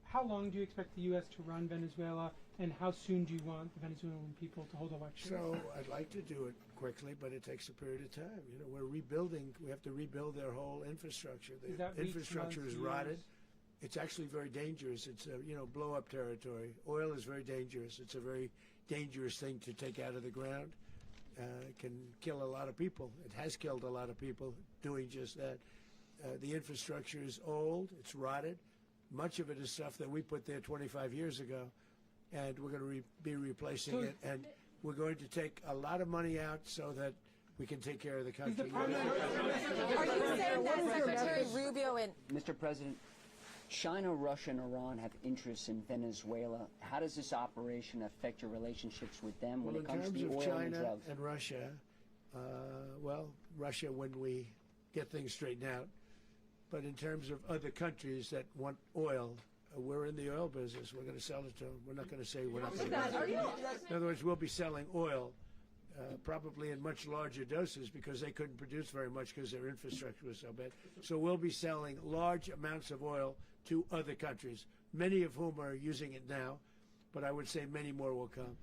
S8: How long do you expect the U.S. to run Venezuela, and how soon do you want the Venezuelan people to hold elections?
S1: So I'd like to do it quickly, but it takes a period of time. You know, we're rebuilding. We have to rebuild their whole infrastructure. The infrastructure is rotted. It's actually very dangerous. It's blow-up territory. Oil is very dangerous. It's a very dangerous thing to take out of the ground. It can kill a lot of people. It has killed a lot of people doing just that. The infrastructure is old. It's rotted. Much of it is stuff that we put there 25 years ago, and we're going to be replacing it. And we're going to take a lot of money out so that we can take care of the country.
S11: Are you saying that Secretary Rubio and
S12: Mr. President, China, Russia, and Iran have interests in Venezuela. How does this operation affect your relationships with them when it comes to the oil and drugs?
S1: In terms of China and Russia, Russia when we get things straightened out. But in terms of other countries that want oil, we're in the oil business. We're going to sell it to them. We're not going to say we're not going to. In other words, we'll be selling oil, probably in much larger doses because they couldn't produce very much because their infrastructure was so bad. So we'll be selling large amounts of oil to other countries, many of whom are using it now, but I would say many more will come.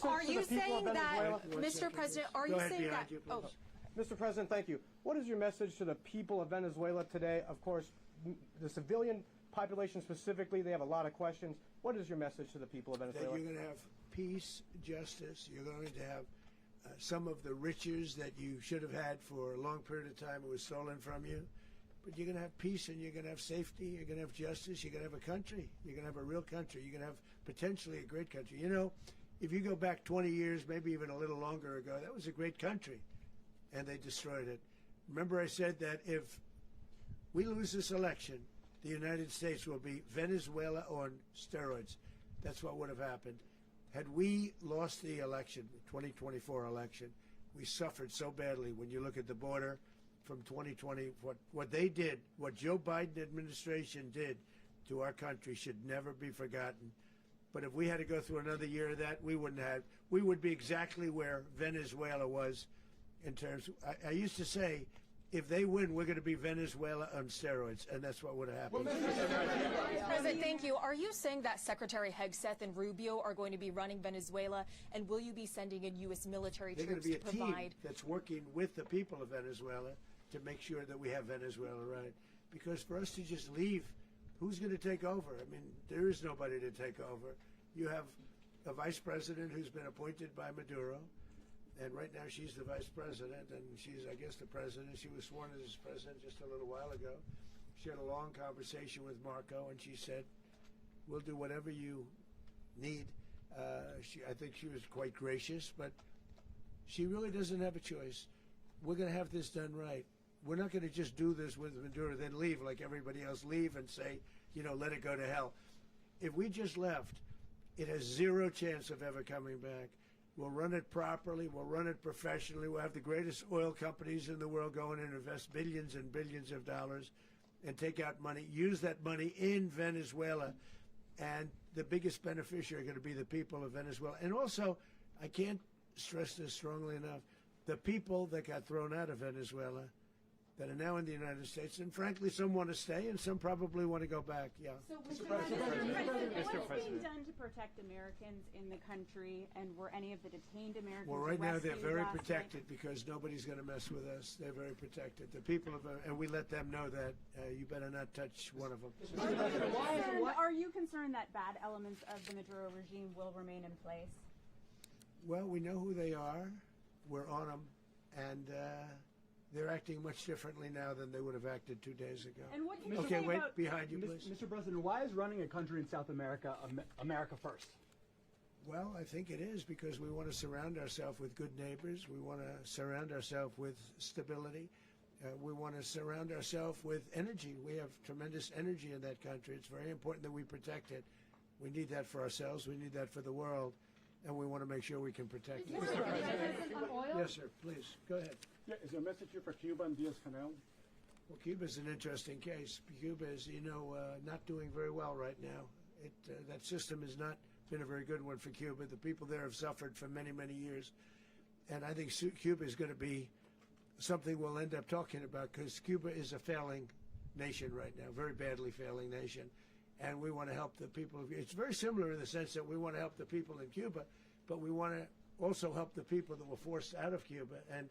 S11: Are you saying that, Mr. President, are you saying that?
S13: Mr. President, thank you. What is your message to the people of Venezuela today? Of course, the civilian population specifically, they have a lot of questions. What is your message to the people of Venezuela?
S1: That you're going to have peace, justice. You're going to have some of the riches that you should have had for a long period of time. It was stolen from you. But you're going to have peace, and you're going to have safety. You're going to have justice. You're going to have a country. You're going to have a real country. You're going to have potentially a great country. You know, if you go back 20 years, maybe even a little longer ago, that was a great country, and they destroyed it. Remember I said that if we lose this election, the United States will be Venezuela on steroids. That's what would have happened. Had we lost the election, the 2024 election, we suffered so badly. When you look at the border from 2020, what they did, what Joe Biden administration did to our country should never be forgotten. But if we had to go through another year of that, we would be exactly where Venezuela was in terms. I used to say, if they win, we're going to be Venezuela on steroids, and that's what would have happened.
S11: President, thank you. Are you saying that Secretary Hegseth and Rubio are going to be running Venezuela, and will you be sending in U.S. military
S1: They're
S11: troops
S1: going
S11: to
S1: to be a
S11: provide?
S1: team that's working with the people of Venezuela to make sure that we have Venezuela right. Because for us to just leave, who's going to take over? I mean, there is nobody to take over. You have a vice president who's been appointed by Maduro. And right now she's the vice president, and she's, I guess, the president. She was sworn as president just a little while ago. She had a long conversation with Marco, and she said, we'll do whatever you need. I think she was quite gracious, but she really doesn't have a choice. We're going to have this done right. We're not going to just do this with Maduro, then leave like everybody else, leave and say, you know, let it go to hell. If we just left, it has zero chance of ever coming back. We'll run it properly. We'll run it professionally. We'll have the greatest oil companies in the world go in and invest billions and billions of dollars and take out money, use that money in Venezuela. And the biggest beneficiary are going to be the people of Venezuela. And also, I can't stress this strongly enough, the people that got thrown out of Venezuela that are now in the United States, and frankly, some want to stay, and some probably want to go back. Yeah.
S14: So, Mr. President, what is being done to protect Americans in the country, and were any of the detained Americans
S1: Well, right now they're
S14: arrested
S1: very
S14: last
S1: protected
S14: night?
S1: because nobody's going to mess with us. They're very protected. The people of, and we let them know that you better not touch one of them.
S14: Are you concerned that bad elements of the Maduro regime will remain in place?
S1: Well, we know who they are. We're on them, and they're acting much differently now than they would have acted 2 days ago.
S14: And what can you
S1: okay,
S14: say
S1: wait,
S14: about
S1: behind you, please.
S15: Mr. President, why is running a country in South America America first?
S1: Well, I think it is because we want to surround ourselves with good neighbors. We want to surround ourselves with stability. We want to surround ourselves with energy. We have tremendous energy in that country. It's very important that we protect it. We need that for ourselves. We need that for the world. And we want to make sure we can protect it. Yes, sir. Please, go ahead.
S15: Yeah, is there a message here for Cuba and Diaz-Canel?
S1: Well, Cuba's an interesting case. Cuba is, you know, not doing very well right now. That system has not been a very good one for Cuba. The people there have suffered for many, many years. And I think Cuba is going to be something we'll end up talking about because Cuba is a failing nation right now, very badly failing nation. And we want to help the people. It's very similar in the sense that we want to help the people in Cuba, but we want to also help the people that were forced out of Cuba and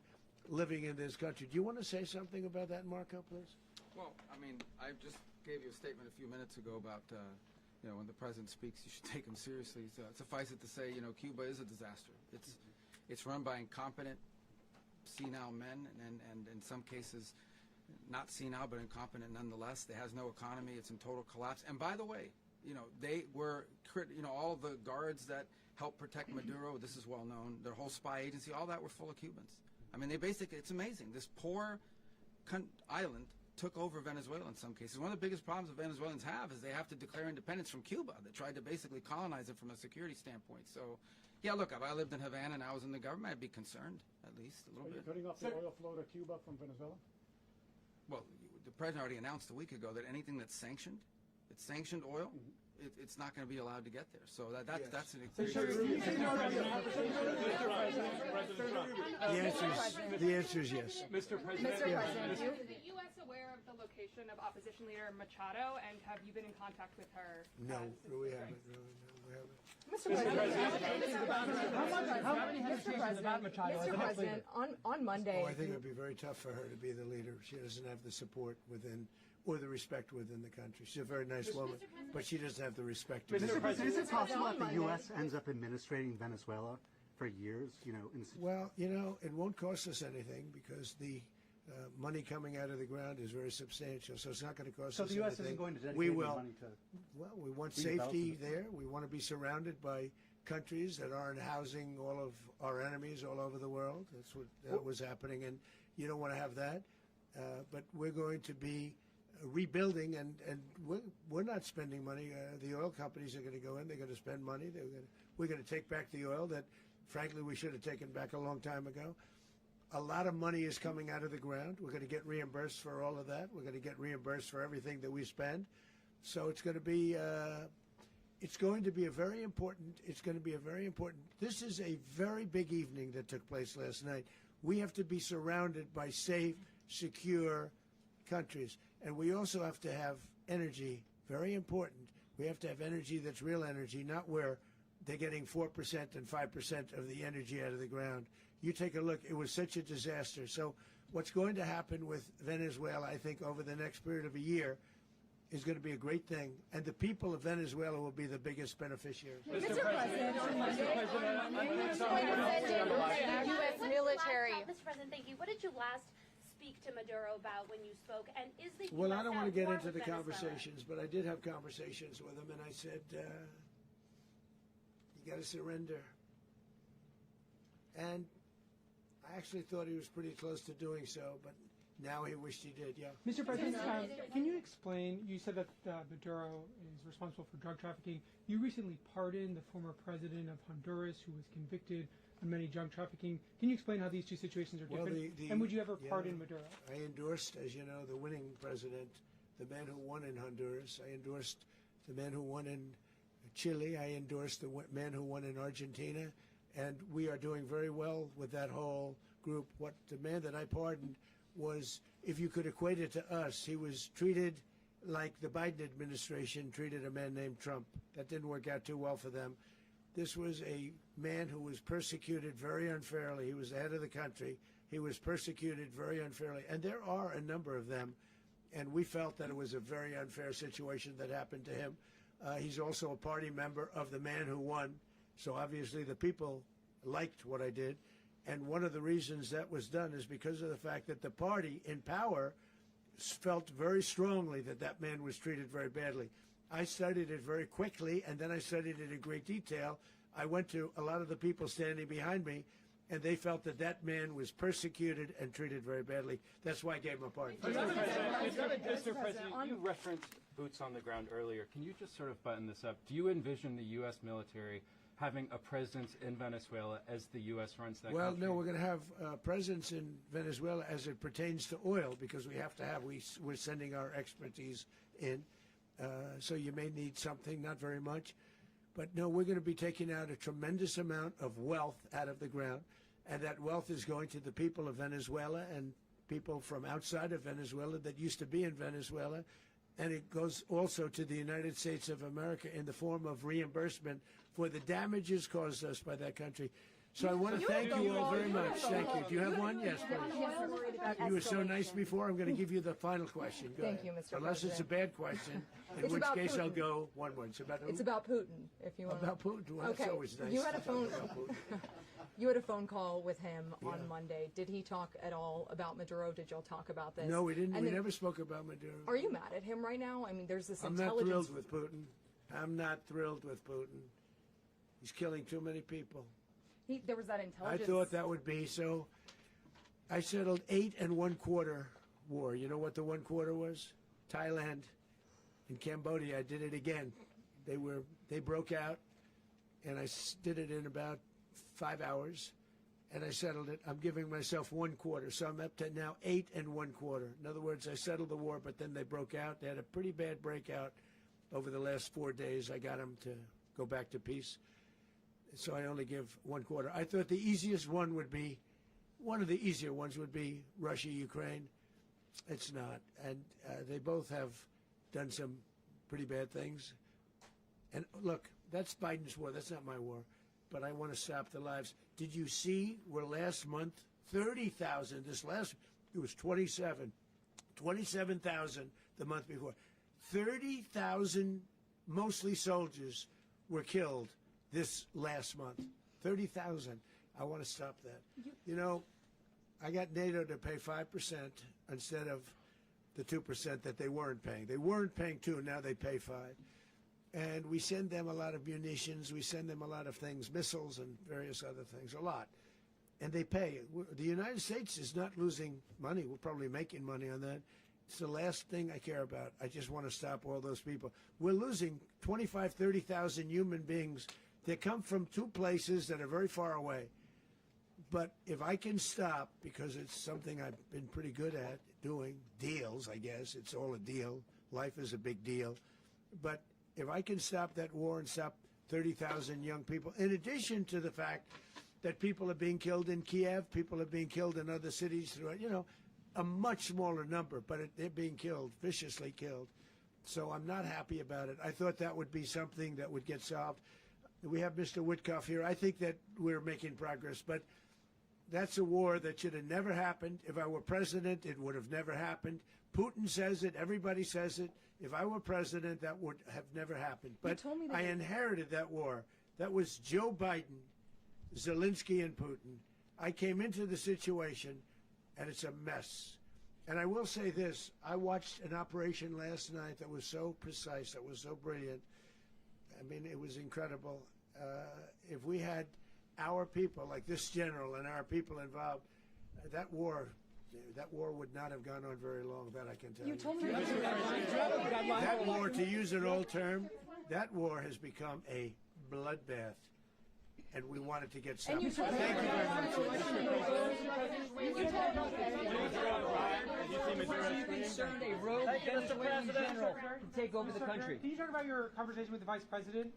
S1: living in this country. Do you want to say something about that, Marco, please?
S4: Well, I mean, I just gave you a statement a few minutes ago about, you know, when the president speaks, you should take him seriously. So suffice it to say, you know, Cuba is a disaster. It's run by incompetent, senile men, and in some cases, not senile, but incompetent nonetheless. It has no economy. It's in total collapse. And by the way, you know, they were, you know, all the guards that helped protect Maduro, this is well known, their whole spy agency, all that were full of Cubans. I mean, they basically, it's amazing. This poor island took over Venezuela in some cases. One of the biggest problems that Venezuelans have is they have to declare independence from Cuba. They tried to basically colonize it from a security standpoint. So, yeah, look, if I lived in Havana and I was in the government, I'd be concerned, at least a little bit.
S15: Are you cutting off the oil flow to Cuba from Venezuela?
S4: Well, the president already announced a week ago that anything that's sanctioned, it's sanctioned oil, it's not going to be allowed to get there. So that's an
S1: The answer is yes.
S15: Mr. President,
S16: Is the U.S. aware of the location of opposition leader Machado, and have you been in contact with her?
S1: No, we haven't. No, we haven't.
S6: Mr. President, on Monday.
S1: Oh, I think it would be very tough for her to be the leader. She doesn't have the support within or the respect within the country. She's a very nice woman, but she doesn't have the respect.
S15: Mr. President, is it possible that the U.S. ends up administrating Venezuela for years?
S1: Well, it won't cost us anything because the money coming out of the ground is very substantial, so it's not going to cost us anything.
S15: So the U.S. isn't going to dedicate
S1: any
S15: money to...
S1: Well, we want safety there. We want to be surrounded by countries that aren't housing all of our enemies all over the world. That's what was happening, and you don't want to have that. But we're going to be rebuilding, and we're not spending money. The oil companies are going to go in. They're going to spend money. We're going to take back the oil that, frankly, we should have taken back a long time ago. A lot of money is coming out of the ground. We're going to get reimbursed for all of that. We're going to get reimbursed for everything that we spend. So it's going to be a very important. This is a very big evening that took place last night. We have to be surrounded by safe, secure countries, and we also have to have energy. Very important. We have to have energy that's real energy, not where they're getting 4% and 5% of the energy out of the ground. You take a look. It was such a disaster. So what's going to happen with Venezuela, I think, over the next period of a year is going to be a great thing, and the people of Venezuela will be the biggest beneficiaries.
S7: Mr. President, U.S. military. Mr. President, thank you. What did you last speak to Maduro about when you spoke? And is the
S1: Well, I don't want to get into the conversations, but I did have conversations with him, and I said, you got to surrender. And I actually thought he was pretty close to doing so, but now he wished he did, yeah.
S8: Mr. President, can you explain, you said that Maduro is responsible for drug trafficking. You recently pardoned the former president of Honduras who was convicted on many drug trafficking. Can you explain how these two situations are different? And would you ever pardon Maduro?
S1: I endorsed, as you know, the winning president, the man who won in Honduras. I endorsed the man who won in Chile. I endorsed the man who won in Argentina. And we are doing very well with that whole group. What the man that I pardoned was, if you could equate it to us, he was treated like the Biden administration treated a man named Trump. That didn't work out too well for them. This was a man who was persecuted very unfairly. He was the head of the country. He was persecuted very unfairly. And there are a number of them. And we felt that it was a very unfair situation that happened to him. He's also a party member of the man who won. So obviously the people liked what I did. And one of the reasons that was done is because of the fact that the party in power felt very strongly that that man was treated very badly. I studied it very quickly, and then I studied it in great detail. I went to a lot of the people standing behind me, and they felt that that man was persecuted and treated very badly. That's why I gave him a pardon.
S5: Mr. President, you referenced boots on the ground earlier. Can you just sort of button this up? Do you envision the U.S. military having a presence in Venezuela as the U.S. runs that country?
S1: Well, no, we're going to have a presence in Venezuela as it pertains to oil, because we have to have, we're sending our expertise in. So you may need something, not very much. But no, we're going to be taking out a tremendous amount of wealth out of the ground, and that wealth is going to the people of Venezuela and people from outside of Venezuela that used to be in Venezuela. And it goes also to the United States of America in the form of reimbursement for the damages caused us by that country. So I want to thank you all very much. Thank you. Do you have one? Yes, please. You were so nice before. I'm going to give you the final question. Go
S6: Thank
S1: ahead.
S6: you, Mr. President.
S1: Unless it's a bad question, in which case I'll go one more. It's about who?
S6: It's about Putin, if you want.
S1: About Putin? Well,
S6: okay.
S1: That's always nice.
S6: You had a phone. You had a phone call with him on Monday. Did he talk at all about Maduro? Did y'all talk about this?
S1: No, we didn't.
S6: And
S1: We never spoke about Maduro.
S6: Are you mad at him right now? I mean, there's this
S1: I'm
S6: intelligence.
S1: not thrilled with Putin. I'm not thrilled with Putin. He's killing too many people.
S6: There was that intelligence.
S1: I thought that would be so. I settled 8 1/4 war. You know what the 1/4 was? Thailand and Cambodia. I did it again. They broke out, and I did it in about 5 hours, and I settled it. I'm giving myself 1/4, so I'm up to now 8 1/4. In other words, I settled the war, but then they broke out. They had a pretty bad breakout over the last 4 days. I got them to go back to peace. So I only give 1/4. I thought the easiest one would be, one of the easier ones would be Russia, Ukraine. It's not. And they both have done some pretty bad things. And look, that's Biden's war. That's not my war. But I want to stop the lives. Did you see where last month, 30,000, it was 27,000 the month before. 30,000, mostly soldiers, were killed this last month. 30,000. I want to stop that. You know, I got NATO to pay 5% instead of the 2% that they weren't paying. They weren't paying 2, now they pay 5. And we send them a lot of munitions, we send them a lot of things, missiles and various other things, a lot. And they pay. The United States is not losing money. We're probably making money on that. It's the last thing I care about. I just want to stop all those people. We're losing 25, 30,000 human beings. They come from 2 places that are very far away. But if I can stop, because it's something I've been pretty good at doing, deals, I guess. It's all a deal. Life is a big deal. But if I can stop that war and stop 30,000 young people, in addition to the fact that people are being killed in Kiev, people are being killed in other cities throughout, you know, a much smaller number, but they're being killed, viciously killed. So I'm not happy about it. I thought that would be something that would get solved. We have Mr. Witkoff here. I think that we're making progress, but that's a war that should have never happened. If I were president, it would have never happened. Putin says it. Everybody says it. If I were president, that would have never happened. But I inherited that war. That was Joe Biden, Zelensky, and Putin. I came into the situation, and it's a mess. And I will say this. I watched an operation last night that was so precise, that was so brilliant. I mean, it was incredible. If we had our people, like this general, and our people involved, that war would not have gone on very long, that I can tell you.
S11: You told me
S1: that war, to use an old term, that war has become a bloodbath. And we want it to get stopped. Thank you very much.
S17: Concerned a rogue Venezuelan general to take over the country.
S8: Can you talk about your conversation with the Vice President?